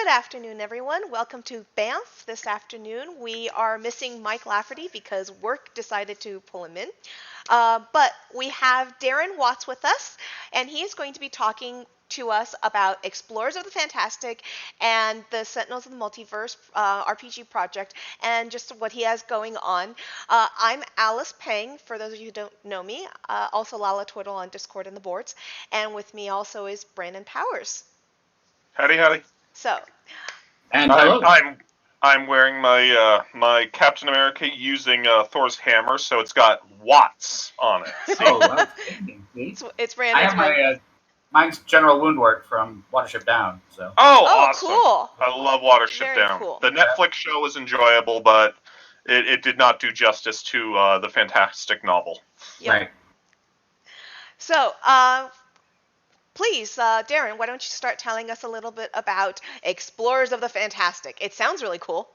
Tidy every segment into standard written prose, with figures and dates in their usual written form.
Good afternoon, everyone. Welcome to Bamf. This afternoon, we are missing Mike Lafferty because work decided to pull him in. But we have Darren Watts with us, and he is going to be talking to us about Explorers of the Fantastic and the Sentinels of the Multiverse RPG project and just what he has going on. I'm Alice Pang, for those of you who don't know me, also Lala Twiddle on Discord and the boards, and with me also is Brandon Powers. Howdy, howdy. So, and hello. I'm wearing my my Captain America using Thor's hammer, so it's got Watts on it. Oh, wow. it's I Brandon's have mine's General Woundwork from Watership Down. So. Oh, awesome! Cool. I love Watership Very Down. Cool. The Netflix show was enjoyable, but it did not do justice to the fantastic novel. Yep. Right. So, please, Darren, why don't you start telling us a little bit about Explorers of the Fantastic? It sounds really cool.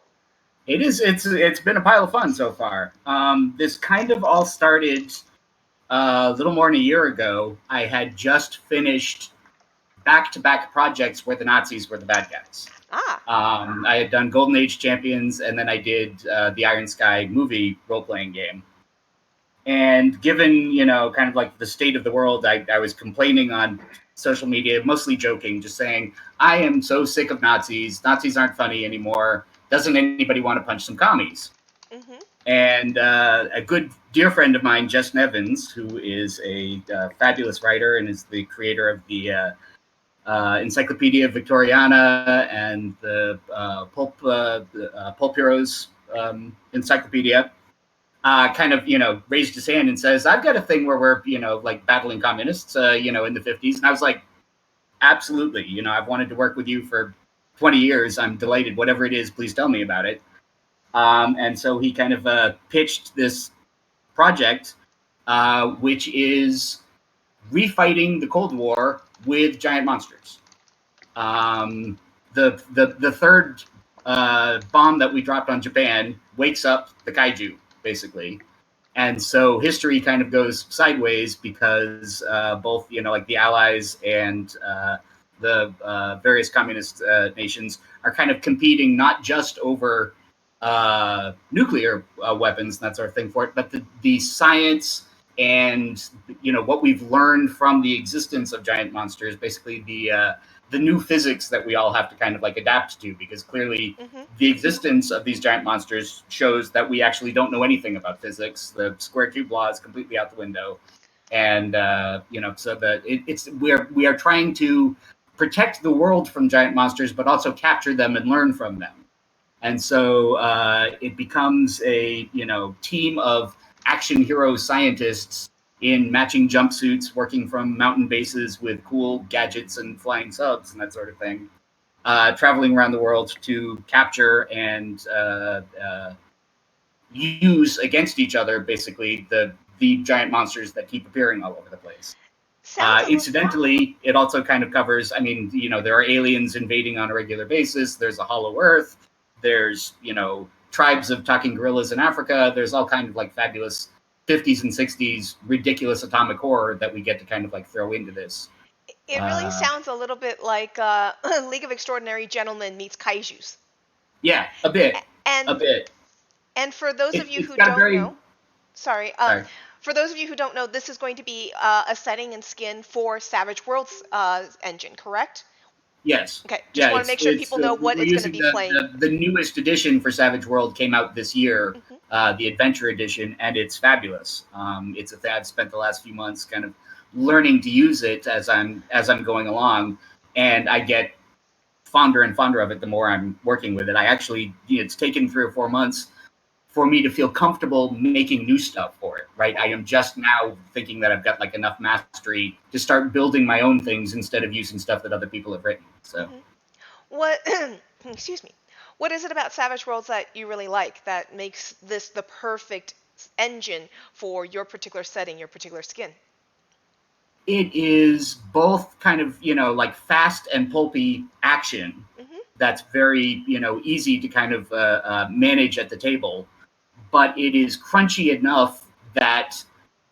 It is. It's been a pile of fun so far. This kind of all started a little more than a year ago. I had just finished back-to-back projects where the Nazis were the bad guys. I had done Golden Age Champions, and then I did the Iron Sky movie role-playing game. And given, kind of like the state of the world, I was complaining on social media, mostly joking, just saying, I am so sick of Nazis. Nazis aren't funny anymore. Doesn't anybody want to punch some commies? Mm-hmm. And a good dear friend of mine, Jess Nevins, who is a fabulous writer and is the creator of the Encyclopedia Victoriana and the Pulp Heroes Encyclopedia, kind of, raised his hand and says, I've got a thing where we're, like battling communists, in the 50s. And I was like, absolutely. I've wanted to work with you for 20 years. I'm delighted. Whatever it is, please tell me about it. And so he kind of pitched this project, which is refighting the Cold War with giant monsters. The third bomb that we dropped on Japan wakes up the kaiju, basically. And so history kind of goes sideways because both, like the Allies and the various communist nations are kind of competing not just over nuclear weapons and that sort of thing for it, but the science and, what we've learned from the existence of giant monsters, basically the new physics that we all have to kind of like adapt to, because clearly the existence of these giant monsters shows that we actually don't know anything about physics. The square cube law is completely out the window. And, so that we are trying to protect the world from giant monsters, but also capture them and learn from them. And so it becomes a, team of action hero scientists in matching jumpsuits, working from mountain bases with cool gadgets and flying subs and that sort of thing, traveling around the world to capture and use against each other, basically, the giant monsters that keep appearing all over the place. Incidentally, it also kind of covers, there are aliens invading on a regular basis. There's a hollow Earth. There's, tribes of talking gorillas in Africa. There's all kind of like fabulous 50s and 60s ridiculous atomic horror that we get to kind of like throw into this. It really sounds a little bit like League of Extraordinary Gentlemen meets kaijus. Yeah, a bit. And for those of you who don't know, for those of you who don't know, this is going to be a setting and skin for Savage Worlds engine, correct? Yes. Okay. Just want to make sure people know what it's going to be playing. The newest edition for Savage World came out this year, the Adventure Edition, and it's fabulous. I've spent the last few months kind of learning to use it as I'm going along, and I get fonder and fonder of it the more I'm working with it. It's taken 3 or 4 months for me to feel comfortable making new stuff for it, right? I am just now thinking that I've got like enough mastery to start building my own things instead of using stuff that other people have written. So, what? Excuse me. What is it about Savage Worlds that you really like that makes this the perfect engine for your particular setting, your particular skin? It is both kind of like fast and pulpy action. That's very easy to kind of manage at the table. But it is crunchy enough that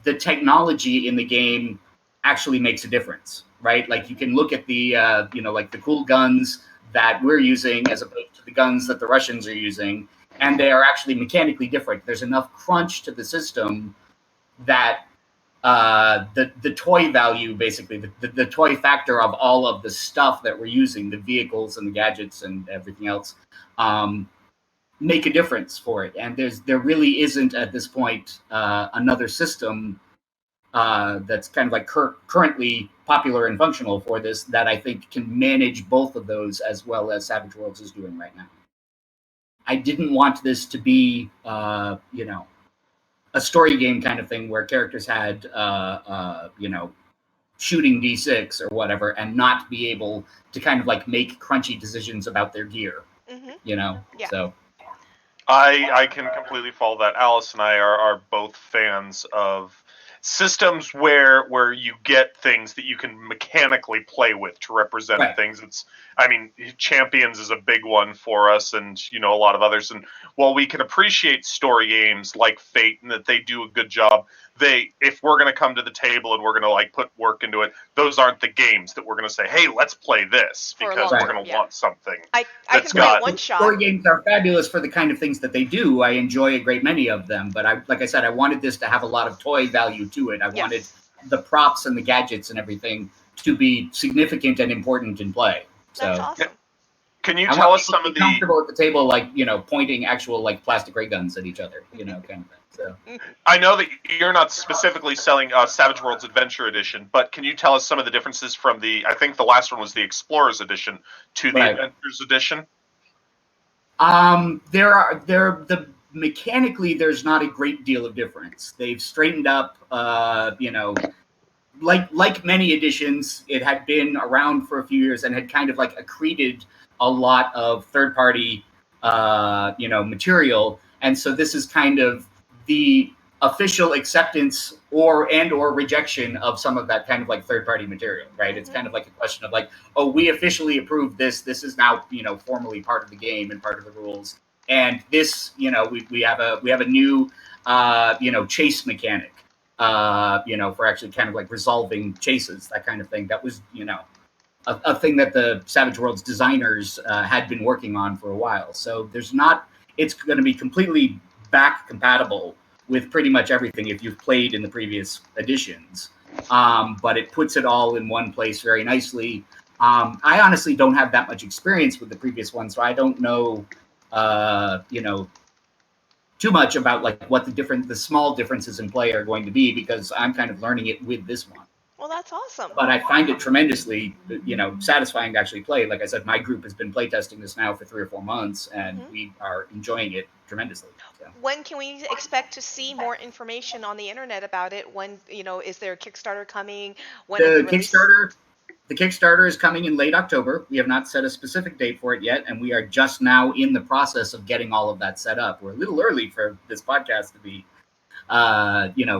the technology in the game actually makes a difference, right? Like you can look at the, like the cool guns, that we're using as opposed to the guns that the Russians are using, and they are actually mechanically different. There's enough crunch to the system that the toy value, basically, the toy factor of all of the stuff that we're using, the vehicles and the gadgets and everything else, make a difference for it. And there really isn't at this point another system that's kind of like currently popular and functional for this that I think can manage both of those as well as Savage Worlds is doing right now. I didn't want this to be, a story game kind of thing where characters had, shooting D6 or whatever, and not be able to kind of like make crunchy decisions about their gear, Yeah. So. I can completely follow that. Alice and I are both fans of systems where you get things that you can mechanically play with to represent things. Champions is a big one for us, and a lot of others. And while we can appreciate story games like Fate and that they do a good job, if we're going to come to the table and we're going to like put work into it, those aren't the games that we're going to say, hey, let's play this, because we're going to want something. I can play one shot. Story games are fabulous for the kind of things that they do. I enjoy a great many of them, but like I said, I wanted this to have a lot of toy value to it. I wanted the props and the gadgets and everything to be significant and important in play. That's awesome. Can you tell us some of the comfortable at the table, like pointing actual like plastic ray guns at each other, kind of thing. So I know that you're not specifically selling Savage Worlds Adventure Edition, but can you tell us some of the differences from I think the last one was the Explorers Edition to the Adventures Edition? Mechanically, there's not a great deal of difference. They've straightened up, like many editions, it had been around for a few years and had kind of like accreted a lot of third-party, material. And so this is kind of the official acceptance or rejection of some of that kind of like third-party material, right? It's kind of like a question of like, oh, we officially approved this. This is now, formally part of the game and part of the rules. And this, we have a new, chase mechanic, for actually kind of like resolving chases, that kind of thing. That was, a thing that the Savage Worlds designers had been working on for a while. So it's going to be completely back compatible with pretty much everything if you've played in the previous editions. But it puts it all in one place very nicely. I honestly don't have that much experience with the previous one, so I don't know, too much about like what the small differences in play are going to be, because I'm kind of learning it with this one. Well, that's awesome. But I find it tremendously, satisfying to actually play. Like I said, my group has been playtesting this now for 3 or 4 months, and we are enjoying it tremendously. So. When can we expect to see more information on the internet about it? When, is there a Kickstarter coming? When The Kickstarter is coming in late October. We have not set a specific date for it yet, and we are just now in the process of getting all of that set up. We're a little early for this podcast to be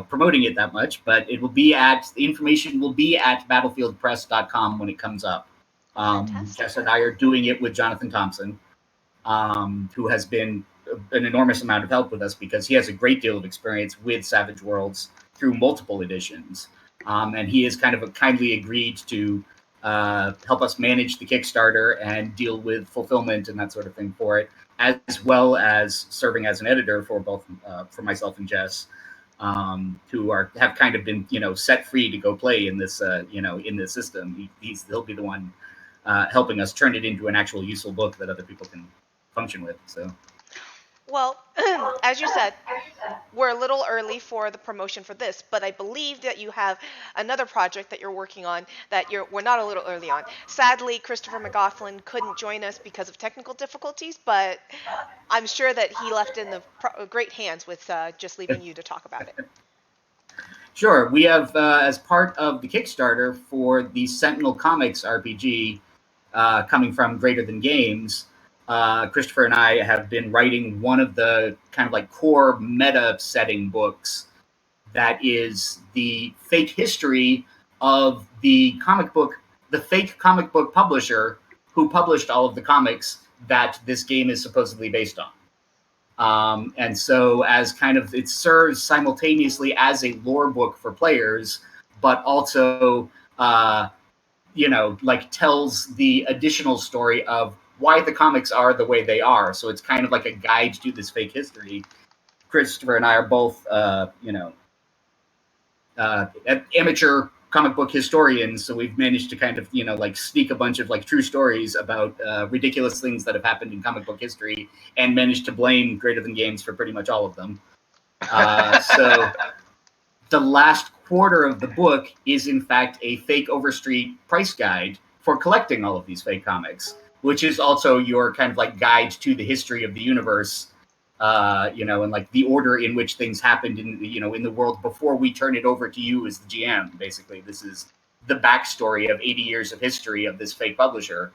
promoting it that much, but the information will be at battlefieldpress.com when it comes up. Jess and I are doing it with Jonathan Thompson, who has been an enormous amount of help with us because he has a great deal of experience with Savage Worlds through multiple editions. And he has kind of kindly agreed to help us manage the Kickstarter and deal with fulfillment and that sort of thing for it, as well as serving as an editor for both for myself and Jess, who have kind of been set free to go play in this in this system. He'll be the one helping us turn it into an actual useful book that other people can function with. So. Well, as you said, we're a little early for the promotion for this, but I believe that you have another project that you're working on that we're not a little early on. Sadly, Christopher McGoughlin couldn't join us because of technical difficulties, but I'm sure that he left in the great hands with just leaving you to talk about it. Sure. We have, as part of the Kickstarter for the Sentinels Comics RPG, coming from Greater Than Games, Christopher and I have been writing one of the kind of like core meta setting books that is the fake history of the fake comic book publisher who published all of the comics that this game is supposedly based on. And so as kind of, it serves simultaneously as a lore book for players, but also like tells the additional story of why the comics are the way they are. So it's kind of like a guide to this fake history. Christopher and I are both, amateur comic book historians, so we've managed to kind of, like sneak a bunch of like true stories about ridiculous things that have happened in comic book history, and managed to blame Greater Than Games for pretty much all of them. So the last quarter of the book is in fact a fake Overstreet price guide for collecting all of these fake comics, which is also your kind of like guide to the history of the universe, and like the order in which things happened in the world before we turn it over to you as the GM. Basically, this is the backstory of 80 years of history of this fake publisher,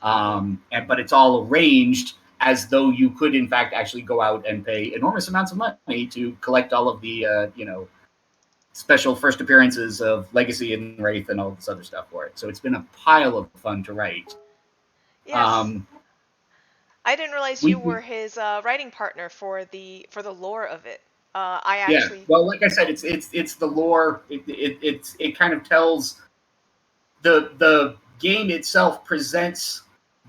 but it's all arranged as though you could in fact actually go out and pay enormous amounts of money to collect all of the special first appearances of Legacy and Wraith and all this other stuff for it. So it's been a pile of fun to write. Yes. I didn't realize you were his writing partner for the lore of it. Yeah. Well, like I said, it's the lore. It kind of tells the game itself presents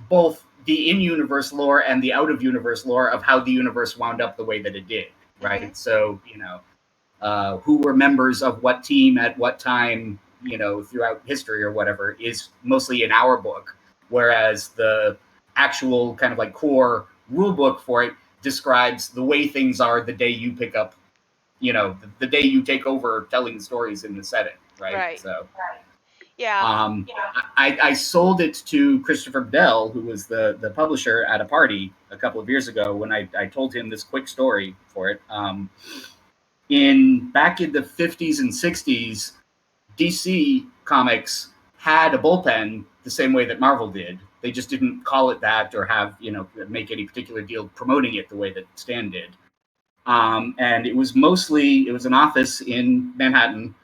both the in-universe lore and the out-of-universe lore of how the universe wound up the way that it did. Right. Mm-hmm. So who were members of what team at what time, throughout history or whatever, is mostly in our book, whereas the actual kind of like core rule book for it describes the way things are the day you pick up, the day you take over telling the stories in the setting, right? So, yeah. I sold it to Christopher Bell, who was the publisher, at a party a couple of years ago when I told him this quick story for it. Back in the 50s and 60s, DC Comics had a bullpen the same way that Marvel did. They just didn't call it that or have, make any particular deal promoting it the way that Stan did. And it was an office in Manhattan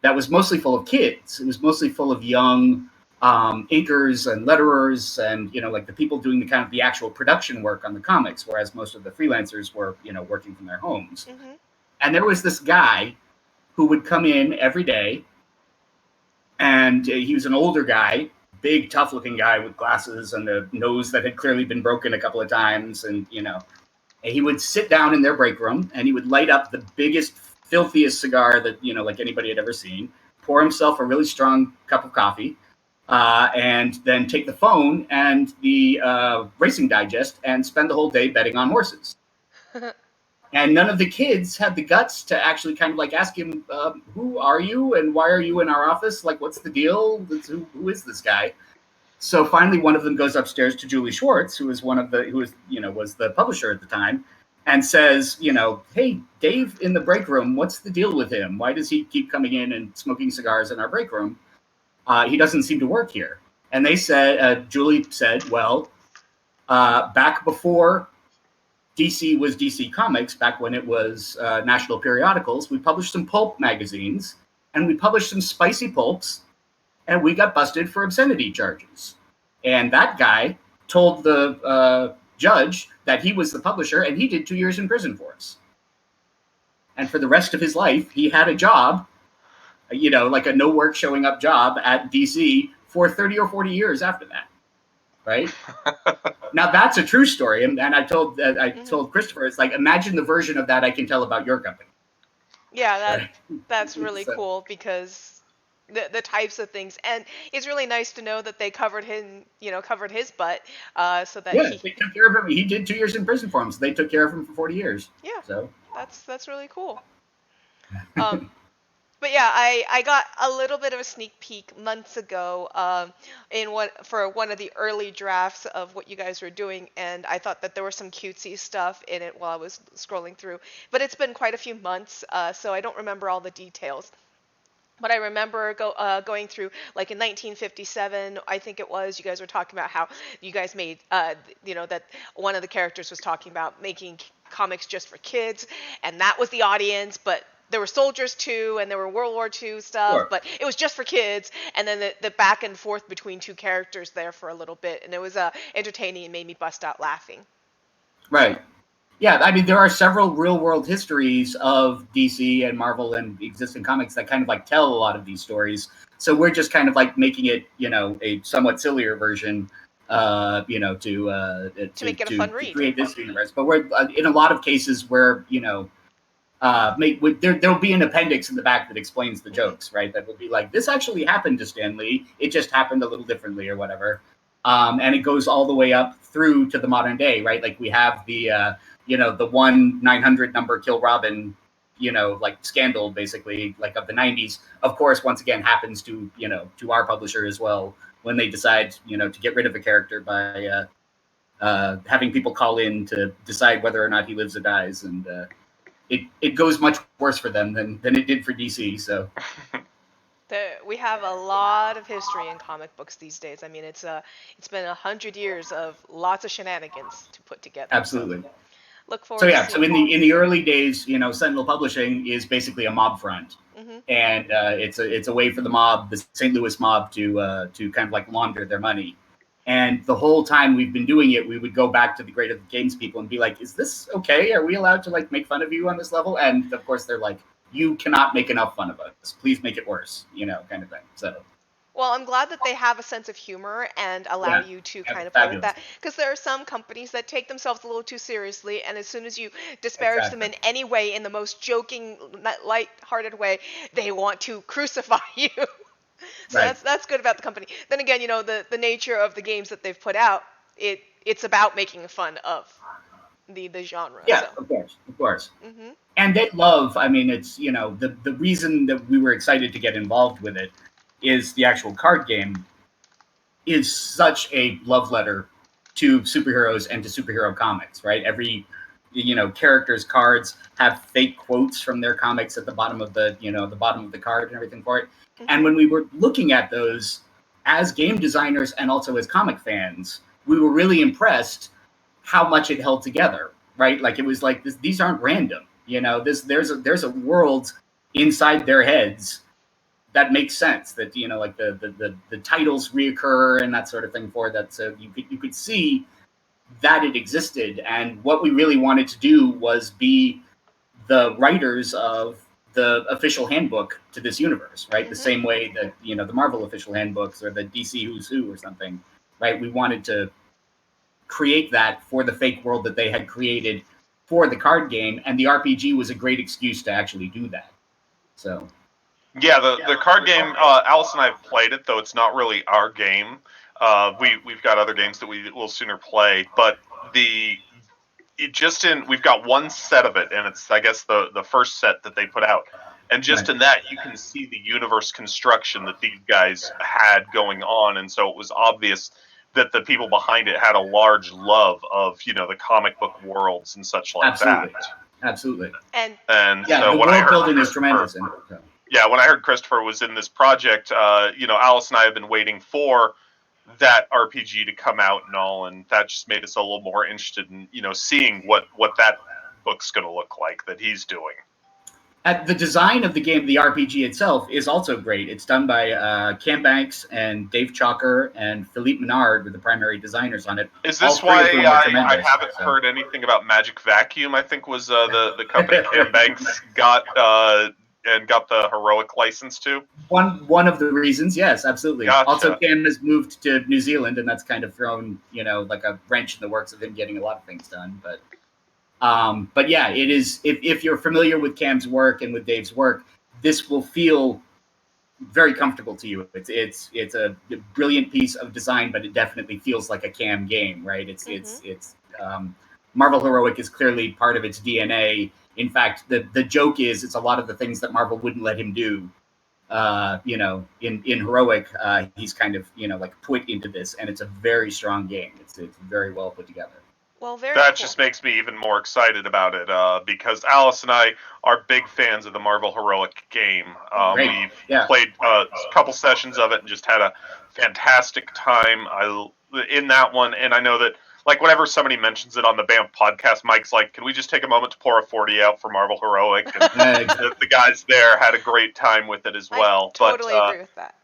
that was mostly full of kids. It was mostly full of young inkers and letterers and, like the people doing the actual production work on the comics, whereas most of the freelancers were, working from their homes. Mm-hmm. And there was this guy who would come in every day, and he was an older guy, big, tough-looking guy with glasses and a nose that had clearly been broken a couple of times, and he would sit down in their break room, and he would light up the biggest, filthiest cigar that like anybody had ever seen, pour himself a really strong cup of coffee, and then take the phone and the Racing Digest and spend the whole day betting on horses. And none of the kids had the guts to actually kind of like ask him, who are you and why are you in our office? Like, what's the deal? Who is this guy? So finally, one of them goes upstairs to Julie Schwartz, who was was the publisher at the time, and says, hey, Dave in the break room, what's the deal with him? Why does he keep coming in and smoking cigars in our break room? He doesn't seem to work here. And they said, Julie said, well, back before DC was DC Comics, back when it was national periodicals, we published some pulp magazines, and we published some spicy pulps, and we got busted for obscenity charges. And that guy told the judge that he was the publisher, and he did 2 years in prison for us. And for the rest of his life, he had a job, like a no work showing up job at DC for 30 or 40 years after that. Right? Now that's a true story, and I told Christopher, it's like, imagine the version of that I can tell about your company. Yeah, that's really cool, because the types of things, and it's really nice to know that they covered his butt, so that they took care of him. He did 2 years in prison for him, so they took care of him for 40 years. Yeah, so that's really cool. But yeah, I got a little bit of a sneak peek months ago for one of the early drafts of what you guys were doing, and I thought that there was some cutesy stuff in it while I was scrolling through. But it's been quite a few months, so I don't remember all the details. But I remember going through, like in 1957, I think it was, you guys were talking about how you guys made, that one of the characters was talking about making comics just for kids, and that was the audience, but there were soldiers too, and there were World War II stuff, sure. But it was just for kids. And then the back and forth between two characters there for a little bit, and it was entertaining and made me bust out laughing. Right. Yeah, I mean, there are several real-world histories of DC and Marvel and existing comics that kind of like tell a lot of these stories. So we're just kind of like making it, a somewhat sillier version, To make it a fun to read. create this universe. But we're in a lot of cases where there'll be an appendix in the back that explains the jokes, right? That will be like, this actually happened to Stan Lee. It just happened a little differently or whatever. And it goes all the way up through to the modern day, right? Like we have the 1-900 number Kill Robin, like scandal basically, like of the 90s. Of course, once again, happens to our publisher as well when they decide, to get rid of a character by having people call in to decide whether or not he lives or dies. And it goes much worse for them than it did for DC. So We have a lot of history in comic books these days. I mean, it's been 100 years of lots of shenanigans to put together. absolutely. So look forward. So yeah, to so in the early days, Sentinel Publishing is basically a mob front, and it's a way for the mob, the St. Louis mob, to kind of like launder their money. And the whole time we've been doing it, we would go back to the Great of the Games people and be like, "Is this okay? Are we allowed to like make fun of you on this level?" And of course, they're like, "You cannot make enough fun of us. Please make it worse," kind of thing. So. Well, I'm glad that they have a sense of humor and allow you to kind of play with that. Because there are some companies that take themselves a little too seriously, and as soon as you disparage them in any way, in the most joking, light-hearted way, they want to crucify you. So that's good about the company. Then again, the nature of the games that they've put out, it's about making fun of the genre. Yeah, so. of course. And they love, I mean, it's, the reason that we were excited to get involved with it is the actual card game is such a love letter to superheroes and to superhero comics, right? Every, character's cards have fake quotes from their comics at the bottom of the card and everything for it. And when we were looking at those as game designers and also as comic fans, we were really impressed how much it held together, right? Like it was like these aren't random, there's a world inside their heads that makes sense, that like the titles reoccur and that sort of thing for that. So you could see that it existed, and what we really wanted to do was be the writers of the official handbook to this universe, right? The same way that the Marvel official handbooks or the DC Who's Who or something, right? We wanted to create that for the fake world that they had created for the card game, and the RPG was a great excuse to actually do that. So. Yeah, the card game, Alice and I have played it, though it's not really our game. We've got other games that we will sooner play, but we've got one set of it, and it's, I guess, the first set that they put out. And just in that, you can see the universe construction that these guys had going on, and so it was obvious that the people behind it had a large love of, the comic book worlds and such like that. Absolutely. And yeah, so the world building is tremendous. Yeah, when I heard Christopher was in this project, Alice and I have been waiting for that RPG to come out and all, and that just made us a little more interested in, seeing what that book's going to look like that he's doing. The design of the game, the RPG itself, is also great. It's done by Cam Banks and Dave Chalker and Philippe Menard were the primary designers on it. Is this why I haven't heard anything about Magic Vacuum? I think was the company Cam Banks got the Heroic license to. One of the reasons, yes, absolutely. Gotcha. Also, Cam has moved to New Zealand, and that's kind of thrown, like a wrench in the works of him getting a lot of things done. But yeah, it is. If you're familiar with Cam's work and with Dave's work, this will feel very comfortable to you. It's a brilliant piece of design, but it definitely feels like a Cam game, right? It's Marvel Heroic is clearly part of its DNA. In fact, the joke is it's a lot of the things that Marvel wouldn't let him do. In Heroic, he's kind of like put into this, and it's a very strong game. It's very well put together. Well, that cool. Just makes me even more excited about it because Alice and I are big fans of the Marvel Heroic game. We've played a couple sessions of it and just had a fantastic time in that one. And I know that, like, whenever somebody mentions it on the Bamf podcast, Mike's like, can we just take a moment to pour a 40 out for Marvel Heroic? And the guys there had a great time with it as well. I totally agree with that.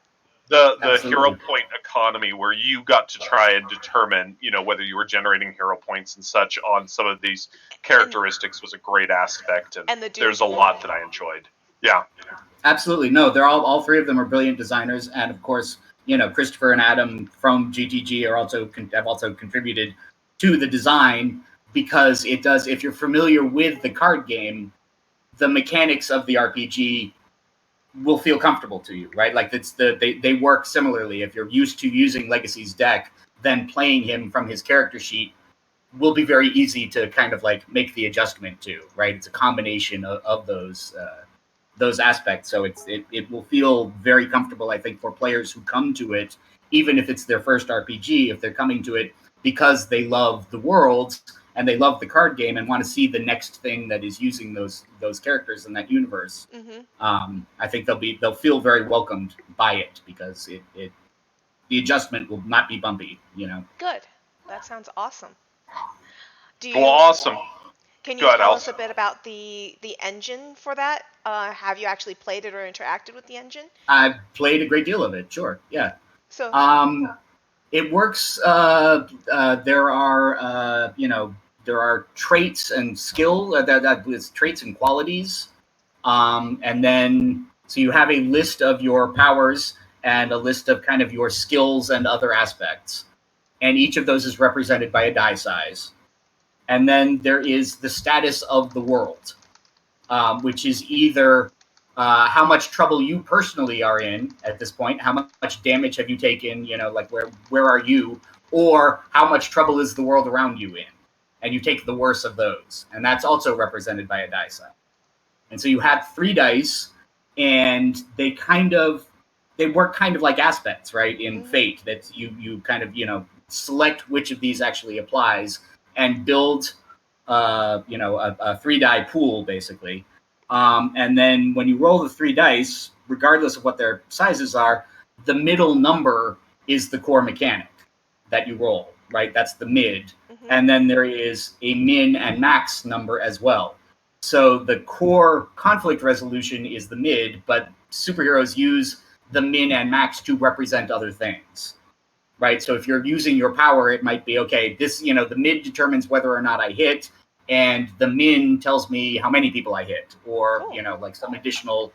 The hero Absolutely. point economy, where you got to try and determine, whether you were generating hero points and such on some of these characteristics, was a great aspect, and And the Doom there's a pool. lot that I enjoyed. Yeah. Absolutely. No, they're all three of them are brilliant designers, and of course, Christopher and Adam from GTG have also contributed to the design, because it does. If you're familiar with the card game, the mechanics of the RPG will feel comfortable to you, right? Like they work similarly. If you're used to using Legacy's deck, then playing him from his character sheet will be very easy to kind of like make the adjustment to, right? It's a combination of those aspects. So it will feel very comfortable, I think, for players who come to it, even if it's their first RPG, if they're coming to it because they love the world and they love the card game and want to see the next thing that is using those characters in that universe. I think they'll feel very welcomed by it, because the adjustment will not be bumpy. Good. That sounds awesome. Well, awesome. Can Go you ahead, tell Alice. us a bit about the engine for that? Have you actually played it or interacted with the engine? I've played a great deal of it. Sure, yeah. So It works. There are traits and skill that is traits and qualities, and then so you have a list of your powers and a list of kind of your skills and other aspects, and each of those is represented by a die size. And then there is the status of the world, which is either how much trouble you personally are in at this point, how much damage have you taken, like where are you, or how much trouble is the world around you in, and you take the worst of those, and that's also represented by a die set. And so you have 3 dice, and they work kind of like aspects, right? In Fate, that you kind of select which of these actually applies and build a 3-die pool, basically. And then when you roll the 3 dice, regardless of what their sizes are, the middle number is the core mechanic that you roll, right? That's the mid. And then there is a min and max number as well. So the core conflict resolution is the mid, but superheroes use the min and max to represent other things, right? So if you're using your power, it might be, okay, this, the mid determines whether or not I hit, and the min tells me how many people I hit, or, like some additional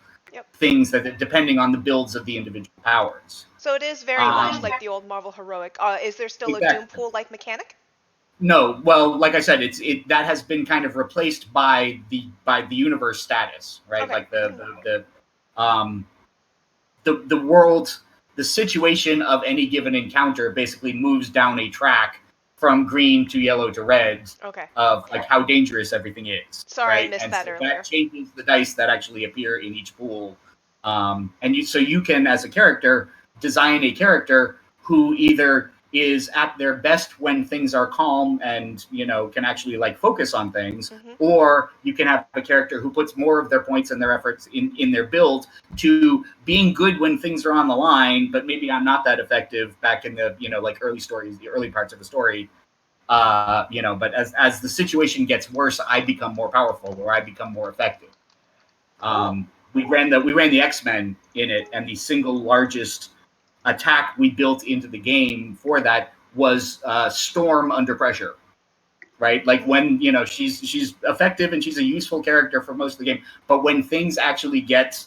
things that, depending on the builds of the individual powers. So it is very much like the old Marvel Heroic. Is there still a Doom pool like mechanic? No, well, like I said, that has been kind of replaced by the universe status, right? Okay. Like the world, the situation of any given encounter basically moves down a track from green to yellow to red, of like how dangerous everything is. Sorry, right? I missed and that so earlier. That changes the dice that actually appear in each pool, and you can, as a character, design a character who either is at their best when things are calm and can actually like focus on things, or you can have a character who puts more of their points and their efforts in their build to being good when things are on the line, but maybe I'm not that effective back in the like early stories, the early parts of the story. But as the situation gets worse, I become more powerful, or I become more effective. We ran the X-Men in it, and the single largest attack we built into the game for that was Storm under pressure, right? Like when she's effective and she's a useful character for most of the game, but when things actually get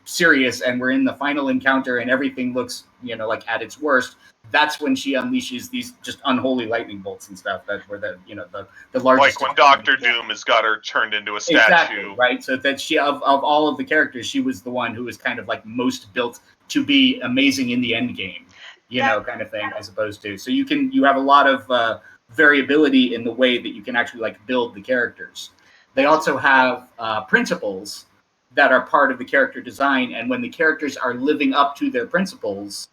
serious and we're in the final encounter and everything looks like at its worst, that's when she unleashes these just unholy lightning bolts and stuff that were the largest. Like when Doctor Doom has got her turned into a statue. Exactly, right? So that she of all of the characters, she was the one who was kind of like most built to be amazing in the end game, kind of thing, as opposed to. So you have a lot of variability in the way that you can actually like build the characters. They also have principles that are part of the character design, and when the characters are living up to their principles,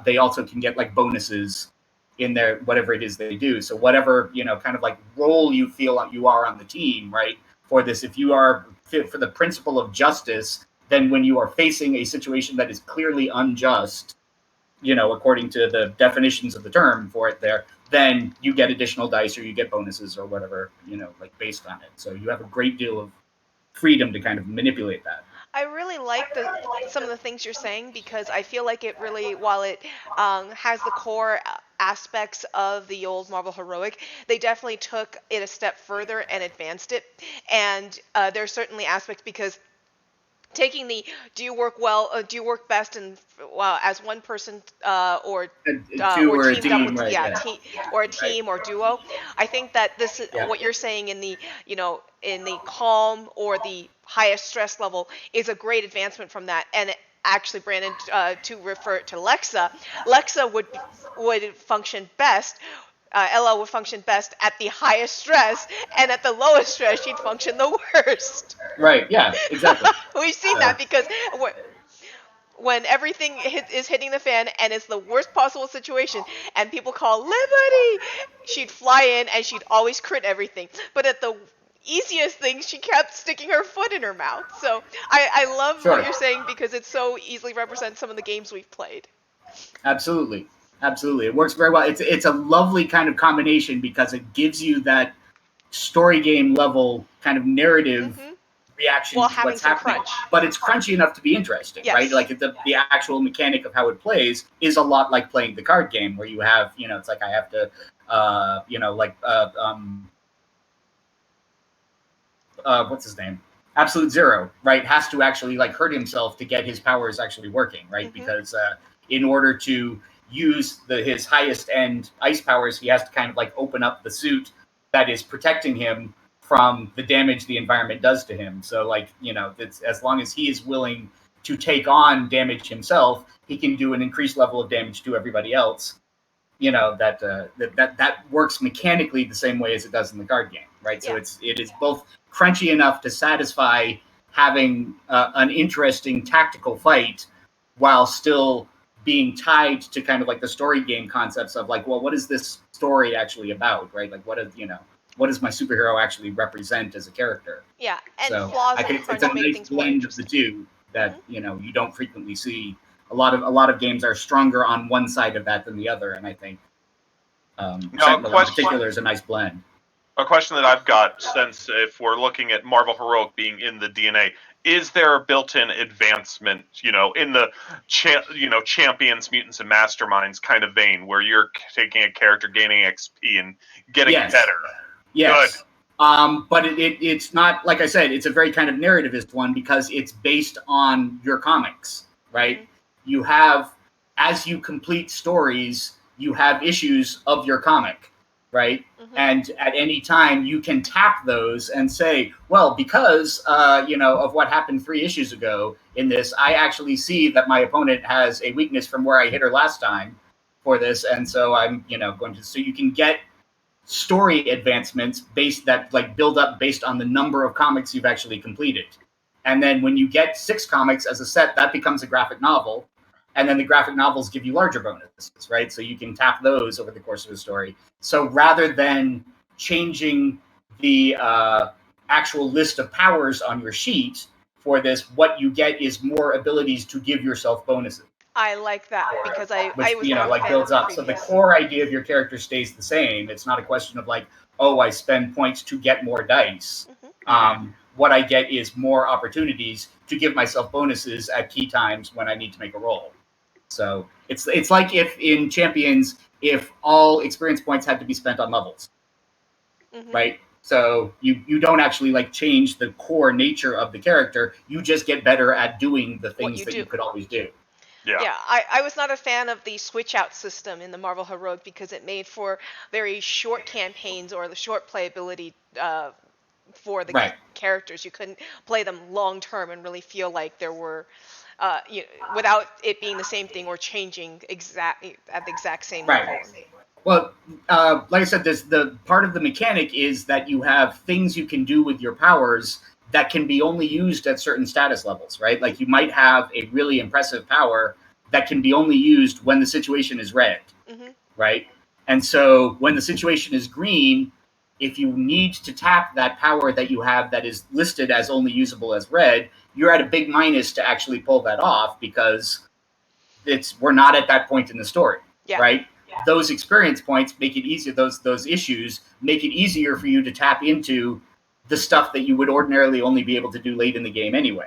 they also can get like bonuses in their whatever it is they do. So whatever kind of like role you feel you are on the team, right? For this, if you are fit for the principle of justice, then when you are facing a situation that is clearly unjust, according to the definitions of the term for it there, then you get additional dice or you get bonuses or whatever, like based on it. So you have a great deal of freedom to kind of manipulate that. I really like some of the things you're saying because I feel like it really, while it has the core aspects of the old Marvel Heroic, they definitely took it a step further and advanced it. And there's certainly aspects because taking the do you work best in as one person Two or or a teamed up team, with right? Yeah. or a team or duo. I think that this is Yeah. what you're saying in the in the calm or the highest stress level is a great advancement from that. And actually, Brandon, to refer to Lexa would function best. Ella would function best at the highest stress, and at the lowest stress, she'd function the worst. Right. Yeah. Exactly. We've seen that because when everything is hitting the fan and it's the worst possible situation and people call Liberty, she'd fly in and she'd always crit everything. But at the easiest thing, she kept sticking her foot in her mouth. So I love Sure. what you're saying because it so easily represents some of the games we've played. Absolutely. Absolutely. It works very well. It's a lovely kind of combination because it gives you that story game level kind of narrative reaction While to having what's some happening. crunch. But it's crunchy enough to be interesting, Yes. right? Like the actual mechanic of how it plays is a lot like playing the card game where you have, it's like I have to, what's his name? Absolute Zero, right? Has to actually like hurt himself to get his powers actually working, right? Because in order to use his highest end ice powers, he has to kind of like open up the suit that is protecting him from the damage the environment does to him. So like, it's, as long as he is willing to take on damage himself, he can do an increased level of damage to everybody else. That works mechanically the same way as it does in the card game, right? Yeah. So it is both crunchy enough to satisfy having an interesting tactical fight while still being tied to kind of like the story game concepts of like, well, what is this story actually about, right? Like, what does my superhero actually represent as a character? Yeah, and So flaws and it's crunch a make nice things more blend of the interesting. two that you don't frequently see. A lot of games are stronger on one side of that than the other, and I think Sentinel in particular is a nice blend. A question that I've got, since if we're looking at Marvel Heroic being in the DNA, is there a built-in advancement, in the champions, mutants, and masterminds kind of vein, where you're taking a character, gaining XP, and getting better? Yes. Good. But it's not, like I said, it's a very kind of narrativist one because it's based on your comics, right? You have, as you complete stories, you have issues of your comic, right? And at any time you can tap those and say, well, because of what happened 3 issues ago in this, I actually see that my opponent has a weakness from where I hit her last time for this, and so I'm going to. So you can get story advancements build up based on the number of comics you've actually completed. And then when you get 6 comics as a set, that becomes a graphic novel. And then the graphic novels give you larger bonuses, right? So you can tap those over the course of the story. So rather than changing the actual list of powers on your sheet for this, what you get is more abilities to give yourself bonuses. I like that because I was not a fan builds of up. So the core idea of your character stays the same. It's not a question of like, oh, I spend points to get more dice. What I get is more opportunities to give myself bonuses at key times when I need to make a roll. So it's like if in Champions, if all experience points had to be spent on levels, right? So you don't actually like change the core nature of the character. You just get better at doing the things that you could always do. Yeah, I was not a fan of the switch out system in the Marvel Heroic because it made for very short campaigns or the short playability for the characters. You couldn't play them long term and really feel like there were without it being the same thing or changing at the exact same level. Well, like I said, the part of the mechanic is that you have things you can do with your powers that can be only used at certain status levels, right? Like you might have a really impressive power that can be only used when the situation is red, right? And so when the situation is green, if you need to tap that power that you have that is listed as only usable as red, you're at a big minus to actually pull that off because we're not at that point in the story, right? Those experience points make it easier. Those issues make it easier for you to tap into the stuff that you would ordinarily only be able to do late in the game anyway.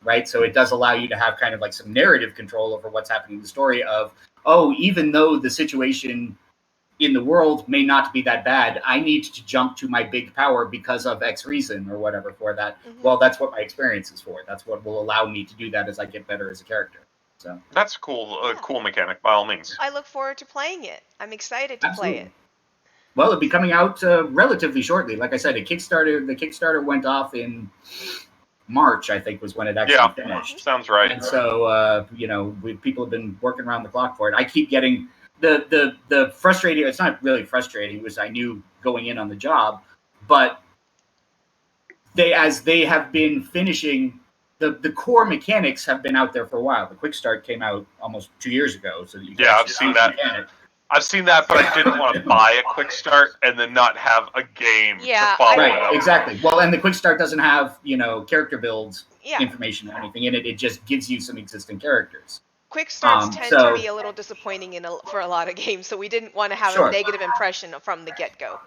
right? So it does allow you to have kind of like some narrative control over what's happening in the story of, oh, even though the situation in the world may not be that bad, I need to jump to my big power because of X reason or whatever for that. Mhm. Well, that's what my experience is for. That's what will allow me to do that as I get better as a character. So That's cool. Yeah. Cool mechanic, by all means. I look forward to playing it. I'm excited to play it. Well, it'll be coming out relatively shortly. Like I said, the Kickstarter went off in March, I think, was when it actually finished. Sounds right. And so, people have been working around the clock for it. I keep getting the frustrating. It's not really frustrating, because I knew going in on the job, but they have been finishing the core mechanics have been out there for a while. The Quick Start came out almost 2 years ago, so that you can I've seen that. I've seen that, but I didn't want to buy a Quick Start and then not have a game to follow it up. Exactly. Well, and the Quick Start doesn't have character builds information or anything in it. It just gives you some existing characters. Quick Starts tend to be a little disappointing for a lot of games, so we didn't want to have a negative impression from the get-go.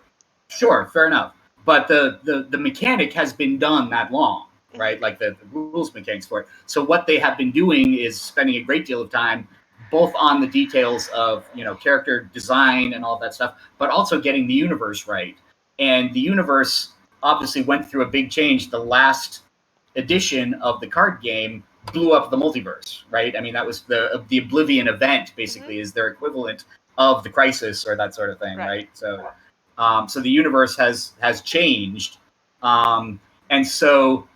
Sure, fair enough. But the mechanic has been done that long, right? Like the rules mechanics for it. So what they have been doing is spending a great deal of time both on the details of character design and all that stuff, but also getting the universe right. And the universe obviously went through a big change. The last edition of the card game blew up the multiverse, right? I mean, that was the Oblivion event, basically, is their equivalent of the Crisis or that sort of thing, right? So, so the universe has changed, and so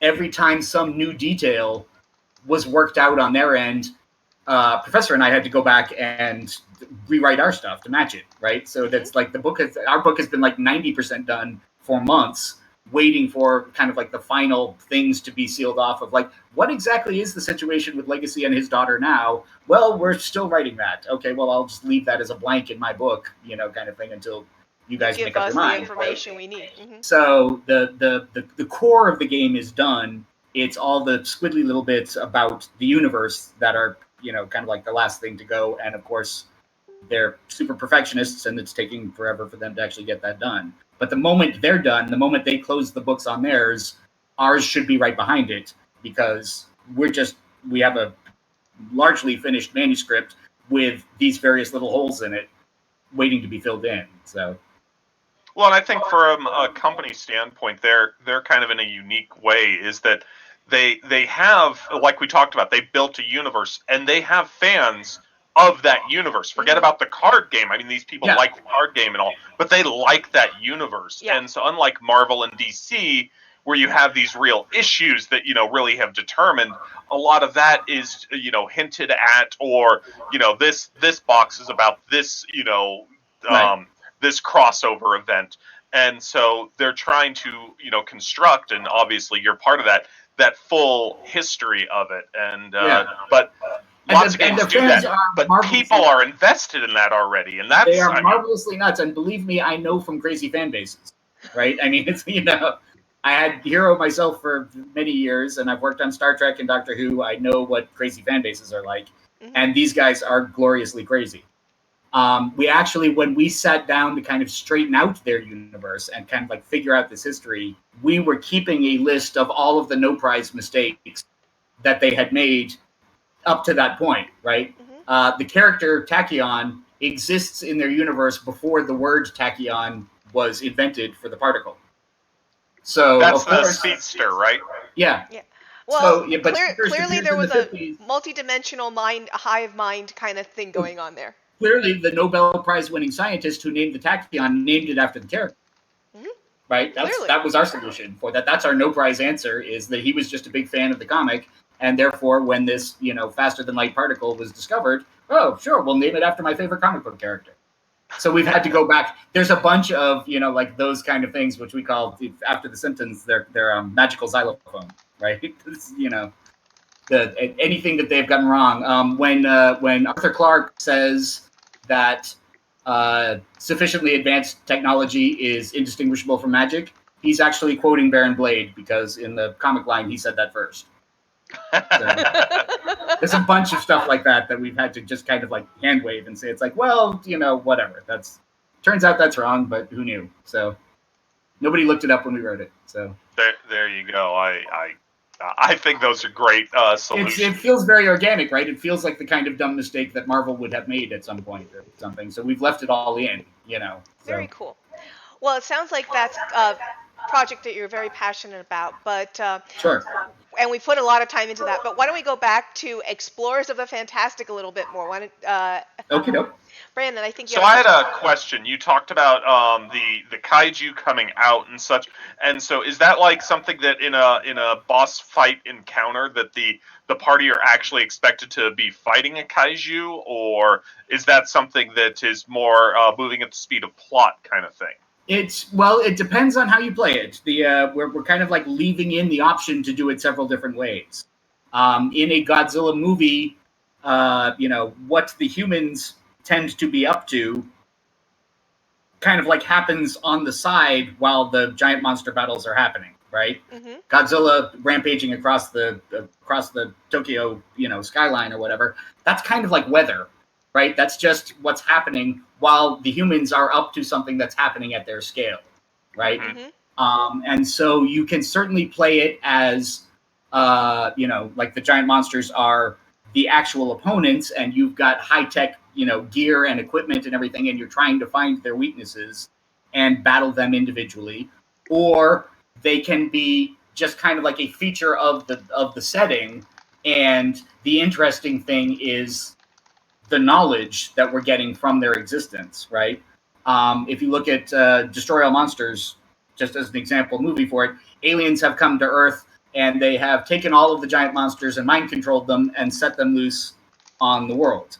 every time some new detail was worked out on their end, Professor and I had to go back and rewrite our stuff to match it, right? So that's like our book has been like 90% done for months, waiting for kind of like the final things to be sealed off of like, what exactly is the situation with Legacy and his daughter now? Well, we're still writing that. Okay, well, I'll just leave that as a blank in my book, kind of thing until you guys make up your mind. Give us the information we need. So the core of the game is done. It's all the squiddly little bits about the universe that are, kind of like the last thing to go. And of course, they're super perfectionists, and it's taking forever for them to actually get that done. But the moment they're done, the moment they close the books on theirs, ours should be right behind it, because we have a largely finished manuscript with these various little holes in it waiting to be filled in. So. Well, and I think from a company standpoint, they're kind of in a unique way, is that they have, like we talked about, they built a universe, and they have fans of that universe. Forget about the card game. I mean, these people like the card game and all, but they like that universe. Yeah. And so unlike Marvel and DC, where you have these real issues that, really have determined, a lot of that is, hinted at, or, this box is about this, this crossover event. And so they're trying to, construct, and obviously you're part of that full history of it. And, but lots of games do that, but people are invested in that already. And they are marvelously nuts. And believe me, I know from crazy fan bases, right? I mean, it's, I had Hero myself for many years, and I've worked on Star Trek and Doctor Who. I know what crazy fan bases are like. And these guys are gloriously crazy. We actually, when we sat down to kind of straighten out their universe and kind of like figure out this history, we were keeping a list of all of the no prize mistakes that they had made up to that point, right? The character Tachyon exists in their universe before the word tachyon was invented for the particle. So that's the speedster, right? Yeah. Well, so, but clearly there was a multi-dimensional hive mind kind of thing going on there. Clearly, the Nobel Prize-winning scientist who named the tachyon named it after the character. Right? That was our solution for that. That's our no prize answer, is that he was just a big fan of the comic, and therefore, when this faster-than-light particle was discovered, oh, sure, we'll name it after my favorite comic book character. So we've had to go back. There's a bunch of like those kind of things, which we call, after the Simpsons, they're magical xylophone, right? Anything that they've gotten wrong. When Arthur Clarke says that sufficiently advanced technology is indistinguishable from magic, he's actually quoting Baron Blade, because in the comic line he said that first. So, there's a bunch of stuff like that we've had to just kind of like hand wave and say, it's like, well, whatever. Turns out that's wrong, but who knew? So nobody looked it up when we wrote it. So there you go. I I think those are great solutions. It feels very organic, right? It feels like the kind of dumb mistake that Marvel would have made at some point or something. So we've left it all in, So. Very cool. Well, it sounds like that's a project that you're very passionate about, but Sure. And we put a lot of time into that. But why don't we go back to Explorers of the Fantastic a little bit more? Why don't, Okie doke. Brandon, I think you So I had a question. You talked about the kaiju coming out and such, and so is that like something that in a boss fight encounter that the party are actually expected to be fighting a kaiju, or is that something that is more moving at the speed of plot kind of thing? It depends on how you play it. We're kind of like leaving in the option to do it several different ways. In a Godzilla movie, what the humans tend to be up to kind of like happens on the side while the giant monster battles are happening, right? Mm-hmm. Godzilla rampaging across the Tokyo, skyline or whatever. That's kind of like weather, right? That's just what's happening while the humans are up to something that's happening at their scale, right? Mm-hmm. And so you can certainly play it as, like the giant monsters are the actual opponents, and you've got high-tech, gear and equipment and everything, and you're trying to find their weaknesses and battle them individually. Or they can be just kind of like a feature of the setting, and the interesting thing is the knowledge that we're getting from their existence, right? If you look at Destroy All Monsters, just as an example movie for it, aliens have come to Earth, and they have taken all of the giant monsters and mind-controlled them and set them loose on the world.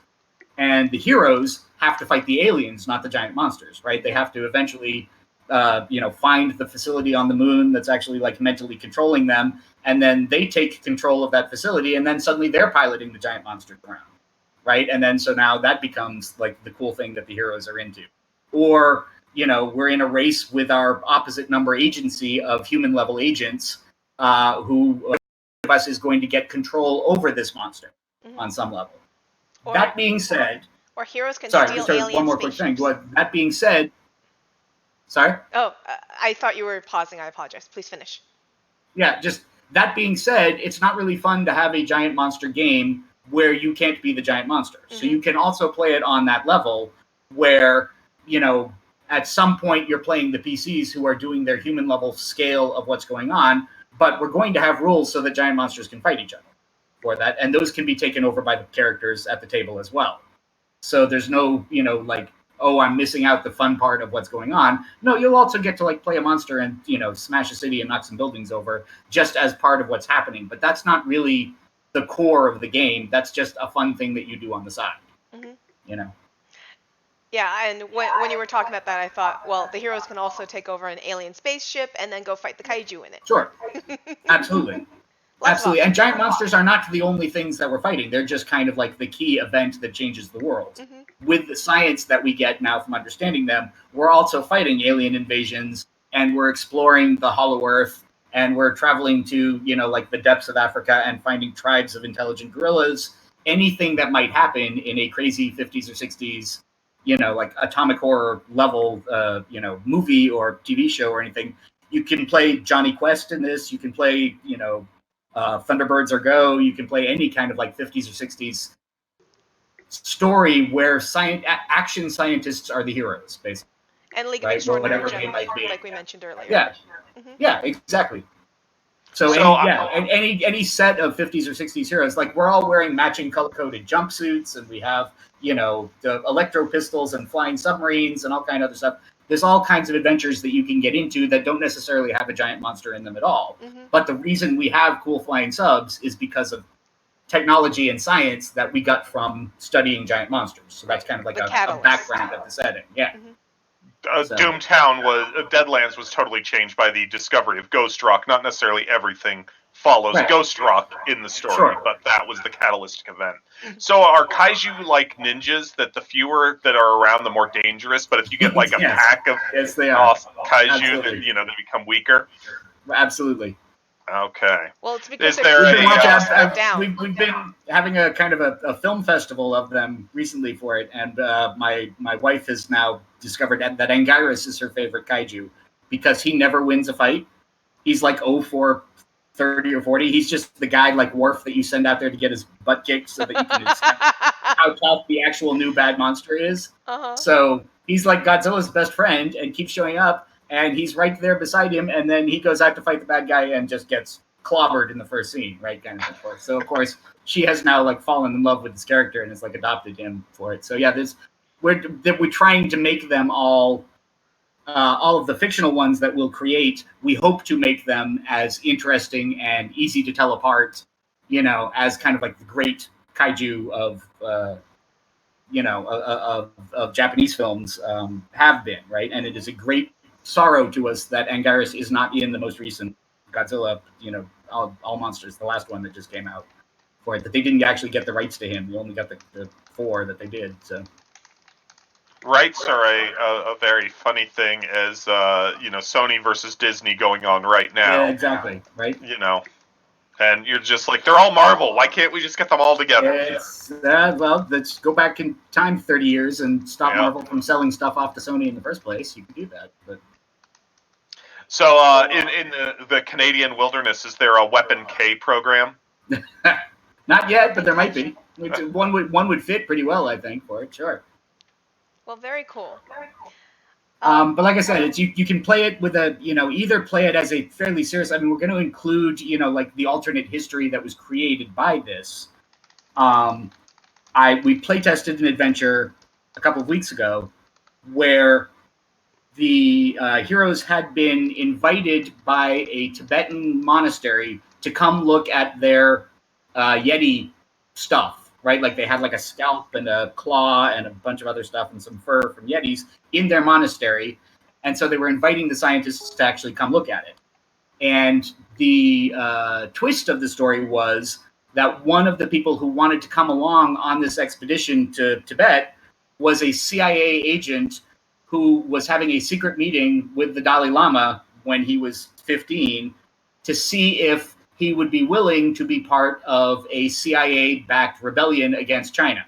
And the heroes have to fight the aliens, not the giant monsters, right? They have to eventually, find the facility on the moon that's actually like mentally controlling them, and then they take control of that facility, and then suddenly they're piloting the giant monsters around, right? And then so now that becomes like the cool thing that the heroes are into. Or, we're in a race with our opposite number agency of human-level agents who of us is going to get control over this monster on some level. That being said, or heroes can steal alien one more quick thing. That being said, sorry? Oh, I thought you were pausing. I apologize. Please finish. Yeah, just that being said, it's not really fun to have a giant monster game where you can't be the giant monster. Mm-hmm. So you can also play it on that level where, at some point you're playing the PCs who are doing their human level scale of what's going on, but we're going to have rules so that giant monsters can fight each other for that, and those can be taken over by the characters at the table as well. So there's no, I'm missing out the fun part of what's going on. No, you'll also get to play a monster and, smash a city and knock some buildings over just as part of what's happening. But that's not really the core of the game. That's just a fun thing that you do on the side, Yeah, and when you were talking about that, I thought, well, the heroes can also take over an alien spaceship and then go fight the kaiju in it. Sure. Absolutely. Absolutely. And giant monsters are not the only things that we're fighting. They're just kind of like the key event that changes the world. Mm-hmm. With the science that we get now from understanding them, we're also fighting alien invasions, and we're exploring the Hollow Earth, and we're traveling to, the depths of Africa and finding tribes of intelligent gorillas. Anything that might happen in a crazy 50s or 60s, atomic horror level, movie or TV show or anything. You can play Johnny Quest in this. You can play, Thunderbirds or Go. You can play any kind of 50s or 60s story where action scientists are the heroes, basically. And League of Extraordinary Gentlemen, like we mentioned earlier. Yeah, mm-hmm. Yeah, exactly. So any set of 50s or 60s heroes, we're all wearing matching color-coded jumpsuits, and we have, the electro pistols and flying submarines and all kind of other stuff. There's all kinds of adventures that you can get into that don't necessarily have a giant monster in them at all. Mm-hmm. But the reason we have cool flying subs is because of technology and science that we got from studying giant monsters. So that's kind of like a background of the setting. Yeah. Mm-hmm. Doomtown Deadlands was totally changed by the discovery of Ghost Rock. Not necessarily everything follows Ghost Rock in the story, but that was the catalytic event. So are kaiju like ninjas, that the fewer that are around, the more dangerous? But if you get a pack of kaiju, then they become weaker? Absolutely. Okay. Well, it's because we've been having a kind of a film festival of them recently for it, and my wife has now discovered that Anguirus is her favorite kaiju because he never wins a fight. He's 0 for 30 or 40. He's just the guy like Worf that you send out there to get his butt kicked so that you can accept how tough the actual new bad monster is. So he's like Godzilla's best friend and keeps showing up, and he's right there beside him, and then he goes out to fight the bad guy and just gets clobbered in the first scene, right? Kind of thing. So of course she has now like fallen in love with this character and has like adopted him for it. So yeah, we're trying to make them all of the fictional ones that we'll create. We hope to make them as interesting and easy to tell apart, as kind of like the great kaiju of Japanese films have been, right? And it is a great sorrow to us that Anguirus is not in the most recent Godzilla, all monsters, the last one that just came out for it, that they didn't actually get the rights to him. They only got the 4 that they did. So rights are a very funny thing, as Sony versus Disney going on right now. Yeah, exactly, right? And you're just like, they're all Marvel. Why can't we just get them all together? Well, let's go back in time 30 years and stop Marvel from selling stuff off to Sony in the first place. You can do that, but. So, in the Canadian wilderness, is there a Weapon K program? Not yet, but there might be. One would fit pretty well, I think, for it. Sure. Well, very cool. But like I said, it's you can play it with either play it as a fairly serious. I mean, we're going to include like the alternate history that was created by this. We play tested an adventure a couple of weeks ago where the heroes had been invited by a Tibetan monastery to come look at their Yeti stuff. Right, like they had like a scalp and a claw and a bunch of other stuff and some fur from Yetis in their monastery, and so they were inviting the scientists to actually come look at it. And the twist of the story was that one of the people who wanted to come along on this expedition to Tibet was a CIA agent who was having a secret meeting with the Dalai Lama when he was 15 to see if he would be willing to be part of a CIA-backed rebellion against China.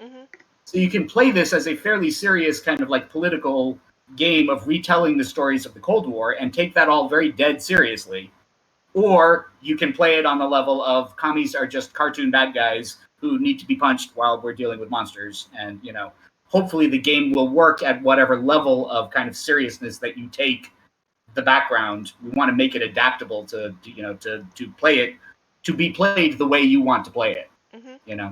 Mm-hmm. So you can play this as a fairly serious kind of like political game of retelling the stories of the Cold War and take that all very dead seriously. Or you can play it on the level of commies are just cartoon bad guys who need to be punched while we're dealing with monsters. And, hopefully the game will work at whatever level of kind of seriousness that you take the background. We want to make it adaptable to play it, to be played the way you want to play it. Mm-hmm.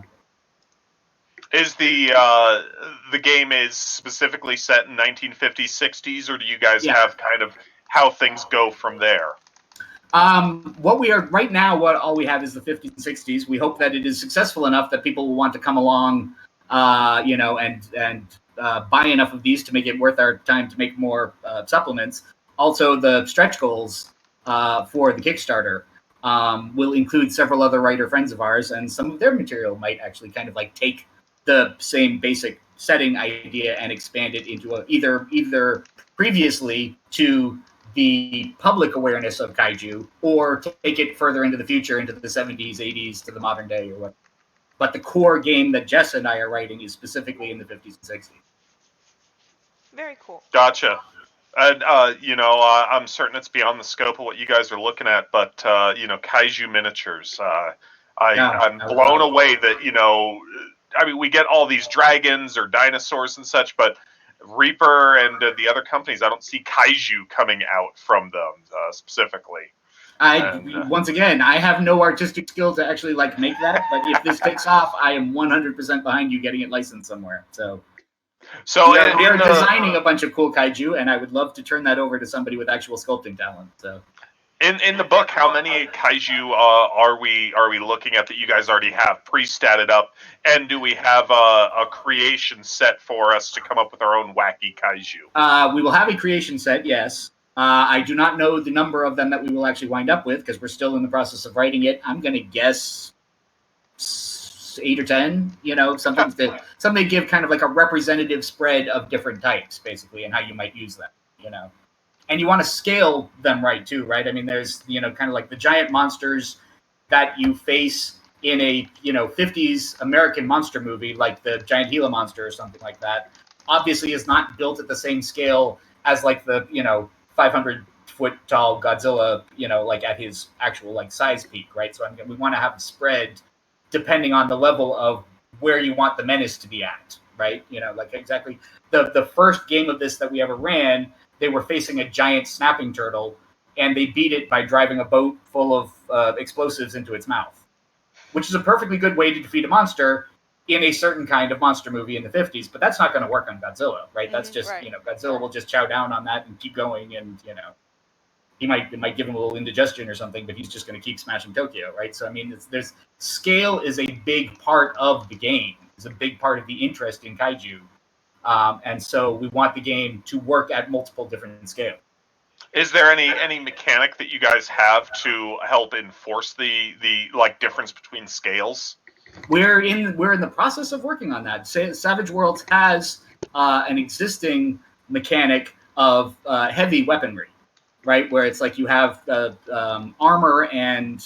Is the game is specifically set in 1950s, 60s, or do you guys have kind of how things go from there? What we are right now, all we have is the 50s and 60s. We hope that it is successful enough that people will want to come along, and buy enough of these to make it worth our time to make more supplements. Also, the stretch goals for the Kickstarter will include several other writer friends of ours, and some of their material might actually kind of like take the same basic setting idea and expand it into either previously to the public awareness of kaiju, or take it further into the future, into the 70s, 80s, to the modern day, or what. But the core game that Jess and I are writing is specifically in the 50s and 60s. Very cool. Gotcha. And, I'm certain it's beyond the scope of what you guys are looking at, but, kaiju miniatures. I'm blown away that, we get all these dragons or dinosaurs and such, but Reaper and the other companies, I don't see kaiju coming out from them specifically. Once again, I have no artistic skill to actually make that, but if this takes off, I am 100% behind you getting it licensed somewhere. So we are designing a bunch of cool kaiju, and I would love to turn that over to somebody with actual sculpting talent. So, in the book, how many kaiju are we looking at that you guys already have pre-statted up, and do we have a creation set for us to come up with our own wacky kaiju? We will have a creation set, yes. I do not know the number of them that we will actually wind up with because we're still in the process of writing it. I'm going to guess 8 or 10, something to give kind of like a representative spread of different types, basically, and how you might use them, And you want to scale them right, too, right? I mean, there's, kind of like the giant monsters that you face in a, 50s American monster movie, like the giant Gila monster or something like that, obviously is not built at the same scale as like the, 500 foot tall Godzilla, like at his actual like size peak, right? So we want to have a spread depending on the level of where you want the menace to be at, right? Like exactly the first game of this that we ever ran, they were facing a giant snapping turtle, and they beat it by driving a boat full of explosives into its mouth, which is a perfectly good way to defeat a monster in a certain kind of monster movie in the 50s, but that's not going to work on Godzilla, right? That's just, right. Godzilla will just chow down on that and keep going, and, it might give him a little indigestion or something, but he's just going to keep smashing Tokyo, right? So, I mean, scale is a big part of the game. It's a big part of the interest in kaiju. And so we want the game to work at multiple different scales. Is there any mechanic that you guys have to help enforce the like difference between scales? We're in the process of working on that. Savage Worlds has an existing mechanic of heavy weaponry, right? Where it's like you have armor and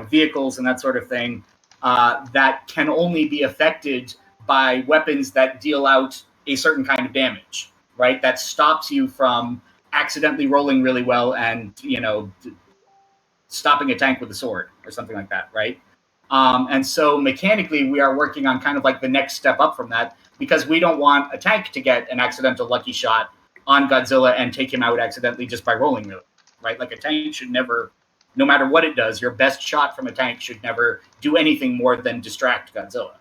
vehicles and that sort of thing that can only be affected by weapons that deal out a certain kind of damage, right? That stops you from accidentally rolling really well and stopping a tank with a sword or something like that, right? And so mechanically, we are working on kind of like the next step up from that, because we don't want a tank to get an accidental lucky shot on Godzilla and take him out accidentally just by rolling really, right? Like a tank should never, no matter what it does, your best shot from a tank should never do anything more than distract Godzilla,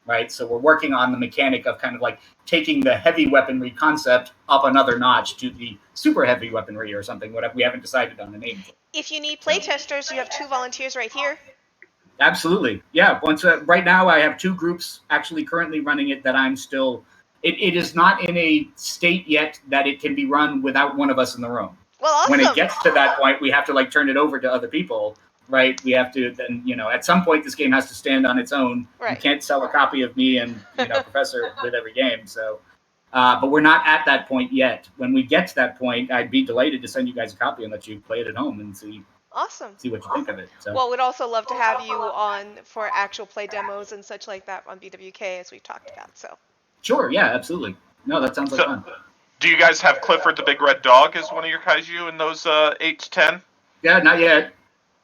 right? So we're working on the mechanic of kind of like taking the heavy weaponry concept up another notch to the super heavy weaponry or something, whatever. We haven't decided on the name. If you need playtesters, you have 2 volunteers right here. Absolutely. Yeah. Right now I have 2 groups actually currently running it that I'm still, it is not in a state yet that it can be run without one of us in the room. Well, awesome. When it gets to that point, we have to like turn it over to other people, right? We have to then, at some point this game has to stand on its own. Right. You can't sell a copy of me and, Professor with every game. So, but we're not at that point yet. When we get to that point, I'd be delighted to send you guys a copy and let you play it at home and see. Awesome. See what you think of it. So. Well, we'd also love to have you on for actual play demos and such like that on BWK, as we've talked about. So. Sure. Yeah. Absolutely. No, that sounds like fun. Do you guys have Clifford the Big Red Dog as one of your kaiju in those 8 to 10? Yeah, not yet.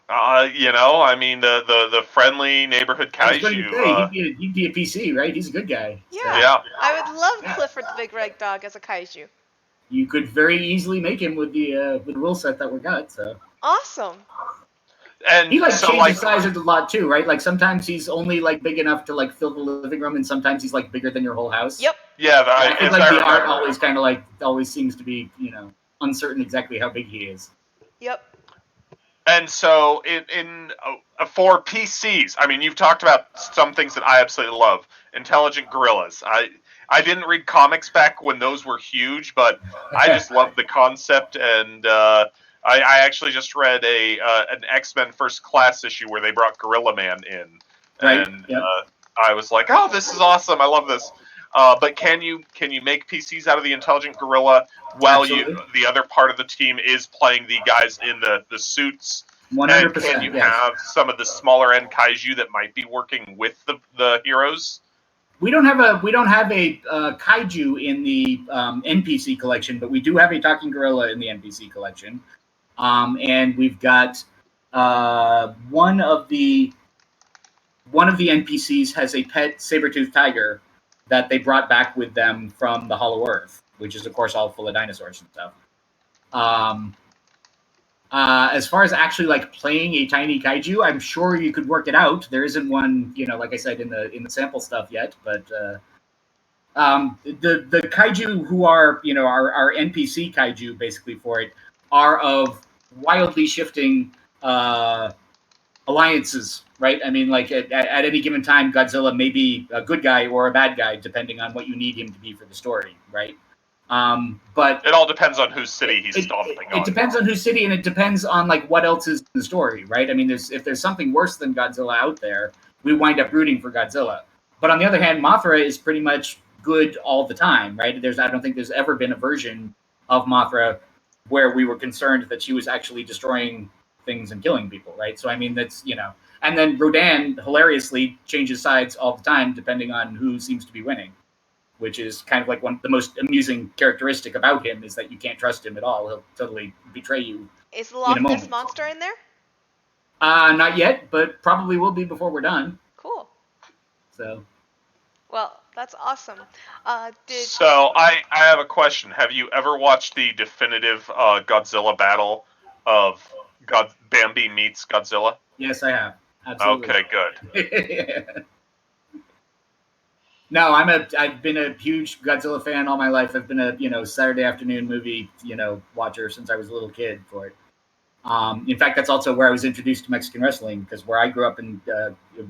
I mean the friendly neighborhood kaiju. He'd be a PC, right? He's a good guy. Yeah. So. Yeah. I would love Clifford the Big Red Dog as a kaiju. You could very easily make him with the rule set that we got. So. Awesome. And he changes sizes a lot too, right? Like sometimes he's only like big enough to like fill the living room, and sometimes he's like bigger than your whole house. Yep. Yeah, I think like the art always kind of always seems to be uncertain exactly how big he is. Yep. And so for PCs, I mean, you've talked about some things that I absolutely love. Intelligent gorillas. I didn't read comics back when those were huge, but I just love the concept, and I actually just read an X-Men First Class issue where they brought Gorilla Man in, and I was like, oh, this is awesome! I love this. But can you make PCs out of the intelligent gorilla while the other part of the team is playing the guys in the suits? 100%. And can you have some of the smaller end kaiju that might be working with the heroes? We don't have a kaiju in the NPC collection, but we do have a talking gorilla in the NPC collection. And we've got one of the NPCs has a pet saber-toothed tiger that they brought back with them from the Hollow Earth, which is of course all full of dinosaurs and stuff. As far as actually like playing a tiny kaiju, I'm sure you could work it out. There isn't one, like I said in the sample stuff yet, but the kaiju who are our NPC kaiju basically for it are of wildly shifting alliances, right? I mean, like at any given time, Godzilla may be a good guy or a bad guy, depending on what you need him to be for the story, right? But it all depends on whose city he's stomping on. It depends on whose city, and it depends on like what else is in the story, right? I mean, if there's something worse than Godzilla out there, we wind up rooting for Godzilla. But on the other hand, Mothra is pretty much good all the time, right? I don't think there's ever been a version of Mothra where we were concerned that she was actually destroying things and killing people, right? So I mean, that's and then Rodan hilariously changes sides all the time depending on who seems to be winning, which is kind of like one of the most amusing characteristic about him is that you can't trust him at all. He'll totally betray you. Is the in a Loch Ness moment. Monster in there? Not yet, but probably will be before we're done. Cool. So. Well, that's awesome. So I have a question. Have you ever watched the definitive Godzilla battle of Bambi meets Godzilla? Yes, I have. Absolutely. Okay, good. No, I've been a huge Godzilla fan all my life. I've been a Saturday afternoon movie watcher since I was a little kid for it. In fact, that's also where I was introduced to Mexican wrestling, because where I grew up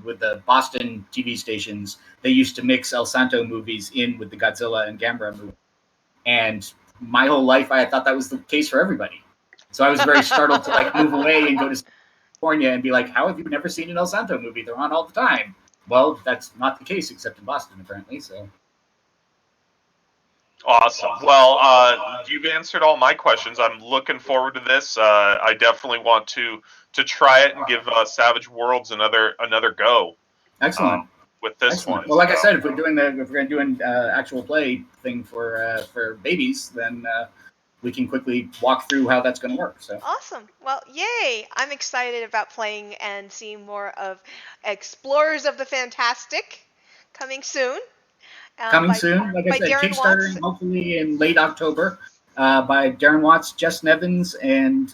with the Boston TV stations, they used to mix El Santo movies in with the Godzilla and Gamera movie. And my whole life, I thought that was the case for everybody. So I was very startled to move away and go to California and be like, how have you never seen an El Santo movie? They're on all the time. Well, that's not the case, except in Boston, apparently. So. Awesome. Well, you've answered all my questions. I'm looking forward to this. I definitely want to try it and give Savage Worlds another go. Excellent. With this one. Well, like I said, if we're going to do an actual play thing for babies, then we can quickly walk through how that's going to work. So awesome. Well, yay! I'm excited about playing and seeing more of Explorers of the Fantastic coming soon. Coming soon, like I said, Kickstarter hopefully in late October by Darren Watts, Jess Nevins, and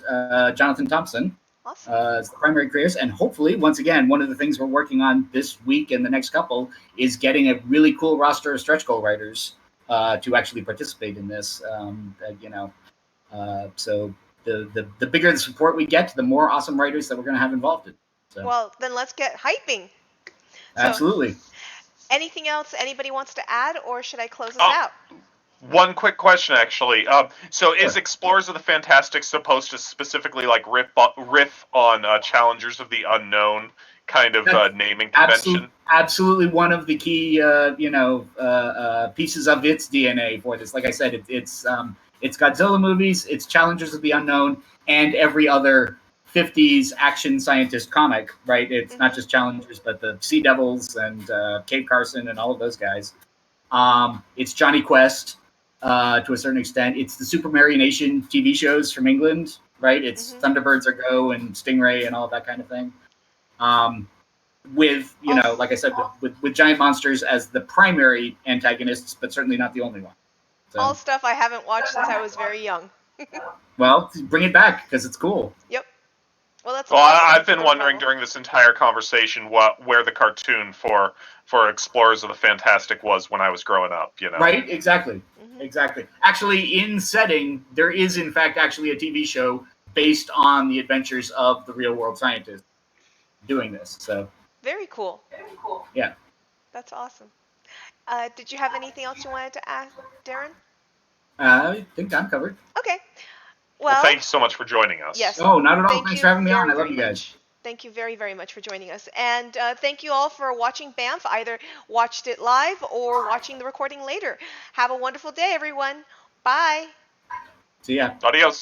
Jonathan Thompson. Awesome. As the primary creators, and hopefully, once again, one of the things we're working on this week and the next couple is getting a really cool roster of stretch goal writers to actually participate in this. So the bigger the support we get, the more awesome writers that we're going to have involved in. So. Well, then let's get hyping. Absolutely. Anything else anybody wants to add, or should I close this out? One quick question, actually. So, is Explorers of the Fantastic supposed to specifically riff on Challengers of the Unknown kind of naming convention? Absolutely, one of the key pieces of its DNA for this. Like I said, it's Godzilla movies, it's Challengers of the Unknown, and every other 50s action scientist comic, right? It's not just Challengers, but the Sea Devils and Cave Carson and all of those guys. It's Johnny Quest to a certain extent. It's the Super Mario Nation TV shows from England, right? It's Thunderbirds Are Go and Stingray and all of that kind of thing. With, like I said, with giant monsters as the primary antagonists, but certainly not the only one. So. All stuff I haven't watched since I was very young. Well, bring it back because it's cool. Yep. Well, that's. Well, I've been wondering during this entire conversation where the cartoon for Explorers of the Fantastic was when I was growing up. Right? Exactly. Exactly. Actually, in setting, there is in fact actually a TV show based on the adventures of the real world scientists doing this. So. Very cool. Yeah. That's awesome. Did you have anything else you wanted to add, Darren? I think I'm covered. Okay. Well, thank you so much for joining us. Yes. Oh, not at all. Thanks for having me on. I love you guys. Thank you very, very much for joining us. And thank you all for watching Bamf, either watched it live or watching the recording later. Have a wonderful day, everyone. Bye. See ya. Adios.